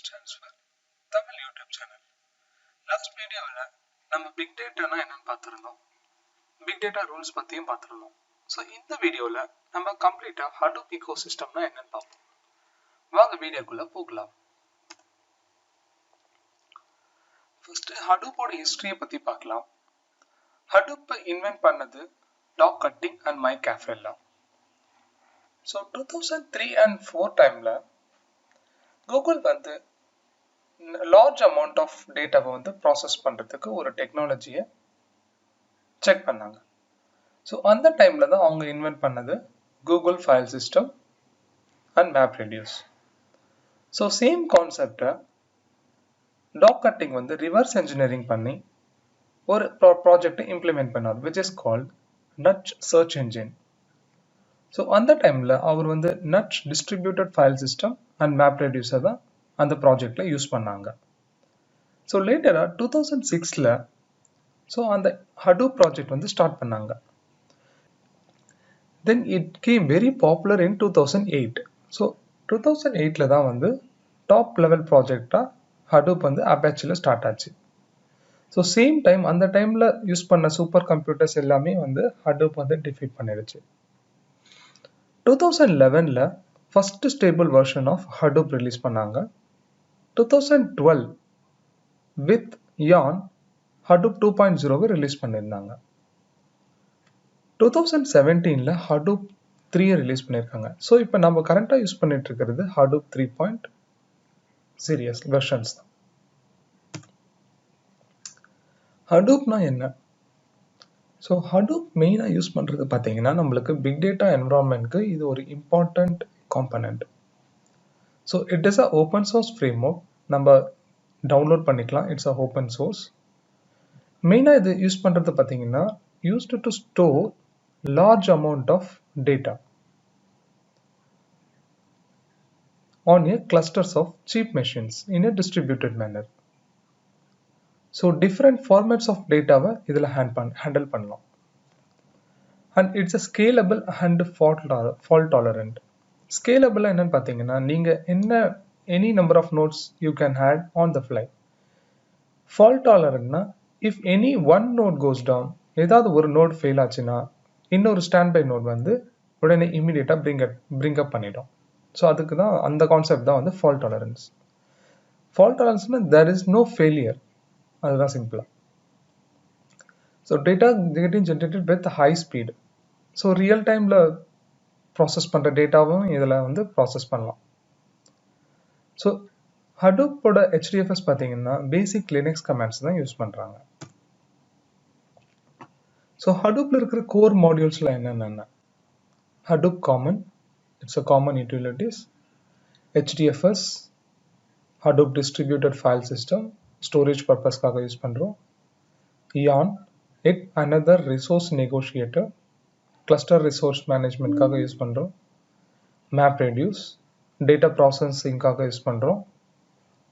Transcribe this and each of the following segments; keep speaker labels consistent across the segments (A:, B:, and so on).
A: transfer Tamil YouTube channel. Last வீடியோவில் நம்ம big டேட்டானா என்னன்னு பார்த்துருந்தோம். பிக் டேட்டா ரூல்ஸ் பற்றியும் பார்த்துருந்தோம். ஸோ இந்த வீடியோவில் நம்ம கம்ப்ளீட்டாக ஹடூப் ஈகோ சிஸ்டம்னா என்னன்னு பார்ப்போம். வாங்க வீடியோக்குள்ளே போகலாம். ஃபர்ஸ்ட் ஹடூப்போட ஹிஸ்டரியை பற்றி பார்க்கலாம். ஹடூப்பை இன்வென்ட் பண்ணது Doug Cutting and Mike Cafarella. So 2003 and 4 டைமில் கூகுள் வந்து லார்ஜ் அமௌண்ட் ஆஃப் டேட்டாவை வந்து ப்ராசஸ் பண்ணுறதுக்கு ஒரு டெக்னாலஜியை செக் பண்ணாங்க. ஸோ அந்த டைமில் தான் அவங்க இன்வென்ட் பண்ணது Google file system and map reduce. So same கான்செப்டை டாக் கட்டிங் வந்து ரிவர்ஸ் என்ஜினியரிங் பண்ணி ஒரு ப்ராஜெக்டை இம்ப்ளிமெண்ட் பண்ணார், which is called Nutch search engine. So அந்த டைமில் அவர் வந்து Nutch distributed file system and map ரெடியூஸை தான் அந்த ப்ராஜெக்டில் யூஸ் பண்ணாங்க. ஸோ லேட்டராக 2006 ஸோ அந்த ஹடூப் ப்ராஜெக்ட் வந்து ஸ்டார்ட் பண்ணாங்க. Then it came very popular in 2008. So 2008 தான் வந்து டாப் லெவல் ப்ராஜெக்டாக ஹடூப் வந்து அப்பாச்சியில் ஸ்டார்ட் ஆச்சு. ஸோ சேம் டைம் அந்த டைமில் யூஸ் பண்ண சூப்பர் கம்ப்யூட்டர்ஸ் எல்லாமே வந்து ஹடூப் வந்து டிஃபீட் பண்ணிடுச்சு. 2011 first stable version of Hadoop release பண்ணாங்க. 2012 வித் யான் ஹடூப் 2.0 ரிலீஸ் பண்ணியிருந்தாங்க. 2017 ஹடூப் 3 ரிலீஸ் பண்ணியிருக்காங்க. ஸோ இப்போ நம்ம கரண்டாக யூஸ் பண்ணிட்டு இருக்கிறது ஹடூப் 3. சீரியஸ் வெர்ஷன்ஸ் தான். ஹடூப்னா என்ன? ஸோ ஹடூப் மெயினாக யூஸ் பண்ணுறது பார்த்தீங்கன்னா நம்மளுக்கு பிக் டேட்டா என்விரான்மெண்ட்க்கு இது ஒரு important component. So it is a open source frame work download பண்ணிக்கலாம். It's a open source. மெயினாக இது யூஸ் பண்ணுறது பார்த்தீங்கன்னா used to store large amount of data on a clusters of cheap machines in a distributed manner. So different formats of டேட்டாவை இதில் handle பண்ணலாம். And it's a scalable and fault tolerant. ஸ்கேலபிளாக என்னன்னு பார்த்தீங்கன்னா நீங்கள் any number of nodes you can had on the fly. Fault டாலரண்ட்னா if any one node goes down, ஏதாவது ஒரு நோட் ஃபெயில் ஆச்சுன்னா இன்னொரு ஸ்டாண்ட் பை நோட் வந்து உடனே இமீடியட்டாக பிரிங் அப் பண்ணிடும். ஸோ அதுக்கு தான் அந்த கான்செப்ட் தான் வந்து ஃபால்ட் டாலரன்ஸ். ஃபால்ட் டாலரன்ஸ்னா தேர் இஸ் நோ ஃபெயிலியர், அதுதான் சிம்பிளா. So data getting generated with high speed. So real டைமில் ப்ராசஸ் பண்ணுற டேட்டாவும் இதில் வந்து ப்ராசஸ் பண்ணலாம். ஸோ ஹடூப்போட HDFS பார்த்தீங்கன்னா பேசிக் லினக்ஸ் கமாண்ட்ஸ் தான் யூஸ் பண்ணுறாங்க. ஸோ ஹடூப்பில் இருக்கிற கோர் மாடியூல்ஸில் என்னென்ன? Hadoop common, it's a common utilities. HDFS, Hadoop distributed file system, storage பர்பஸ்க்காக யூஸ் பண்ணுறோம். YARN, yet another resource negotiator, cluster resource மேனேஜ்மெண்ட்காக யூஸ் பண்ணுறோம். மேப் ரெடியூஸ், டேட்டா ப்ராசஸிங்காக யூஸ் பண்ணுறோம்.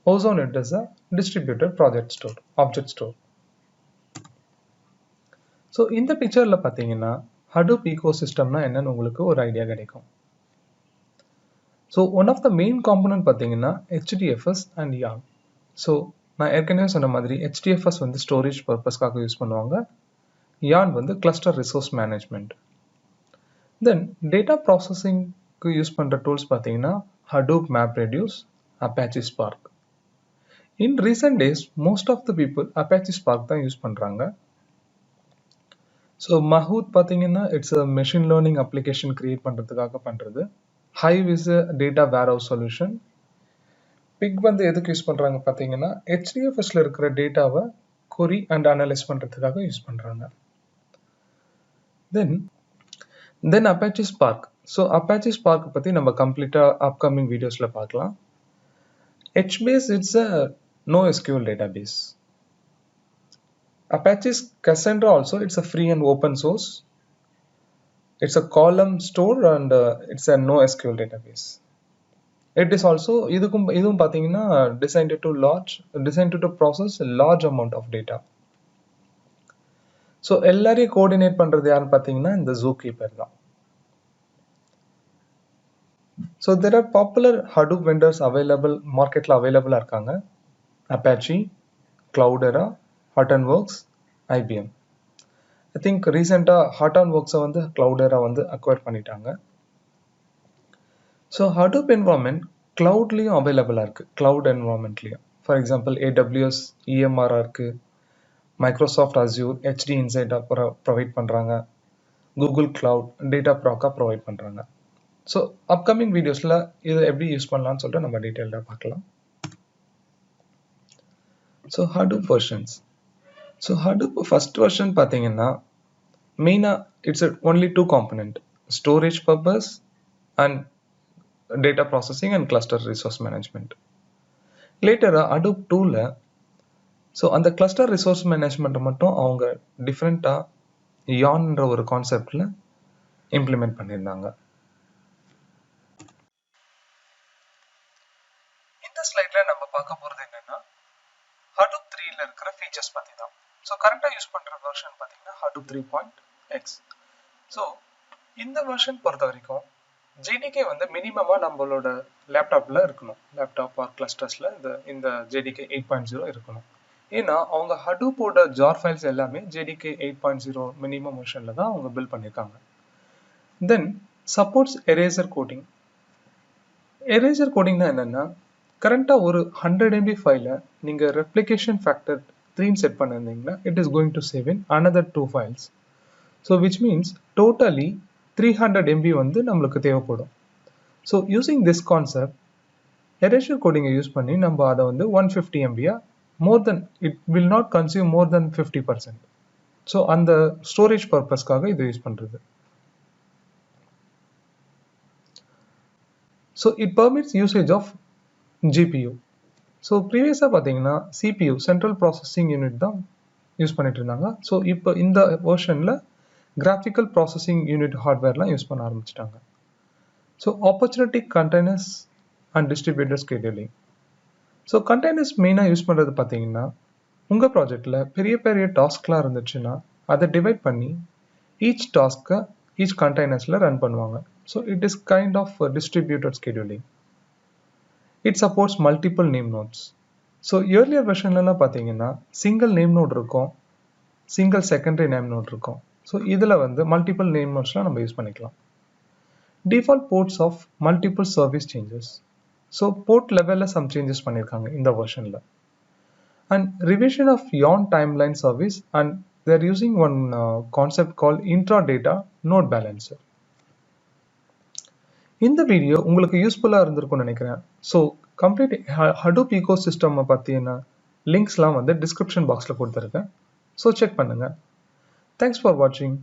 A: Ozone, it is a distributed project store, object store. So இந்த பிக்சரில் பார்த்தீங்கன்னா Hadoop ego சிஸ்டம்னா என்னன்னு உங்களுக்கு ஒரு ஐடியா கிடைக்கும். So one of the main component பார்த்தீங்கன்னா HDFS அண்ட் யான். ஸோ நான் ஏற்கனவே சொன்ன மாதிரி HDFS வந்து ஸ்டோரேஜ் பர்பஸ்க்காக யூஸ் பண்ணுவாங்க. யான் வந்து cluster resource management. Then data ப்ராசஸிங்க்கு யூஸ் பண்ணுற டூல்ஸ் பார்த்தீங்கன்னா Hadoop map reduce, Apache Spark. In recent days most of the people Apache Spark தான் யூஸ் பண்ணுறாங்க. ஸோ மஹூத் பார்த்தீங்கன்னா it's a machine learning application create பண்ணுறதுக்காக பண்ணுறது. Hive is a data warehouse solution. Pig வந்து எதுக்கு use பண்ணுறாங்க பார்த்தீங்கன்னா HDFSல இருக்கிற டேட்டாவை கொரி அண்ட் அனலைஸ் பண்ணுறதுக்காக யூஸ் பண்ணுறாங்க. Then Apache Spark. So Apache spark பற்றி நம்ம கம்ப்ளீட்டாக அப்கமிங் வீடியோஸில் பார்க்கலாம். HBase, it's a NoSQL database. Apache's Cassandra also, it's a free and open source. It's a column store and it's a NoSQL database. It is also இதுவும் பார்த்தீங்கன்னா designed to process a large amount of data. So எல்லாரையும் coordinate பண்ணுறது யாருன்னு பார்த்தீங்கன்னா இந்த ஜூகீப்பர் தான். So there are popular Hadoop vendors available, marketல available இருக்காங்க. Apache, Cloudera, Hortonworks, IBM. I think recent Hortonworks வந்து Cloudera வந்து acquire பண்ணிட்டாங்க. So Hadoop environment cloudலயும் available இருக்கு, cloud environmentலயும். For example, AWS, EMR இருக்கு, Microsoft Azure, HD Insight provide பண்றாங்க, Google Cloud, Dataproc provide பண்றாங்க. So upcoming videosல இதை எப்படி யூஸ் பண்ணலாம்னு சொல்லிட்டு நம்ம டீட்டெயில்டாக பார்க்கலாம். So Hadoop versions. So Hadoop first version பார்த்தீங்கன்னா மெயினாக it's only two component, storage purpose and data processing and cluster resource management. Later Hadoop 2ல ஸோ அந்த கிளஸ்டர் ரிசோர்ஸ் மேனேஜ்மெண்ட்டை மட்டும் அவங்க டிஃப்ரெண்ட்டாக யான்ற ஒரு கான்செப்டில் இம்ப்ளிமெண்ட் பண்ணியிருந்தாங்க. இந்த ஸ்லைடில் நம்ம பார்க்க போகிறது என்னென்னா Hadoop 3ல இருக்கிற ஃபீச்சர்ஸ் பற்றி தான். ஸோ கரெக்டாக யூஸ் பண்ணுற வெர்ஷன் பார்த்தீங்கன்னா Hadoop 3.x. ஸோ இந்த வெர்ஷன் பொறுத்த வரைக்கும் JDK வந்து மினிமமாக நம்மளோட லேப்டாப்பில் இருக்கணும், லேப்டாப் ஆர் கிளஸ்டர்ஸில் இந்த JDK 8.0 இருக்கணும். ஏன்னா அவங்க ஹடூப்போட ஜார் ஃபைல்ஸ் எல்லாமே JDK 8.0 மினிமம் வெர்ஷனில் தான் அவங்க பில்ட் பண்ணியிருக்காங்க. Then supports erasure coding. Erasure கோடிங்னா என்னென்னா கரண்ட்டாக ஒரு 100 MB ஃபைலை நீங்கள் ரெப்ளிகேஷன் ஃபேக்டர் 3 செட் பண்ணியிருந்தீங்கன்னா it is going to save in another 2 files. So which means totally 300 MB வந்து நம்மளுக்கு தேவைப்படும். So using this concept erasure கோடிங்கை யூஸ் பண்ணி நம்ம அதை வந்து 150 MB more than it will not consume more than 50%. So அந்த ஸ்டோரேஜ் பர்பஸ்க்காக இதை யூஸ் பண்ணுறது. So it permits usage of GPU. So ப்ரீவியஸாக பார்த்தீங்கன்னா CPU சென்ட்ரல் ப்ராசஸிங் யூனிட் தான் யூஸ் பண்ணிட்டு இருந்தாங்க. ஸோ இப்போ இந்த வெர்ஷனில் கிராஃபிக்கல் ப்ராசஸிங் யூனிட் ஹார்ட்வேர்லாம் யூஸ் பண்ண ஆரம்பிச்சிட்டாங்க. So opportunity containers and distributor scheduling. So containers மெயினாக யூஸ் பண்ணுறது பார்த்தீங்கன்னா உங்கள் ப்ராஜெக்டில் பெரிய பெரிய டாஸ்க்லாம் இருந்துச்சுன்னா அதை டிவைட் பண்ணி ஈச் கண்டெய்னர்ஸில் ரன் பண்ணுவாங்க. So it is kind of distributed scheduling. It supports multiple name nodes. So earlier வெர்ஷன்லாம் பார்த்தீங்கன்னா சிங்கிள் நேம் நோட் இருக்கும், சிங்கிள் செகண்டரி நேம் நோட் இருக்கும். ஸோ இதில் வந்து மல்டிபிள் நேம் நோட்ஸ்லாம் நம்ம யூஸ் பண்ணிக்கலாம். Default ports of multiple service changes. So port லெவலில் சம் சேஞ்சஸ் பண்ணியிருக்காங்க இந்த வெர்ஷனில். And revision of YARN timeline service and they're using one concept call intra data note balancer. இந்த வீடியோ உங்களுக்கு யூஸ்ஃபுல்லாக இருந்திருக்கும்னு நினைக்கிறேன். So complete Hadoop ecosystem பற்றின லிங்க்ஸ்லாம் வந்து டிஸ்கிரிப்ஷன் பாக்ஸில் கொடுத்துருக்கேன். ஸோ செக் பண்ணுங்கள். தேங்க்ஸ் ஃபார் வாட்சிங்.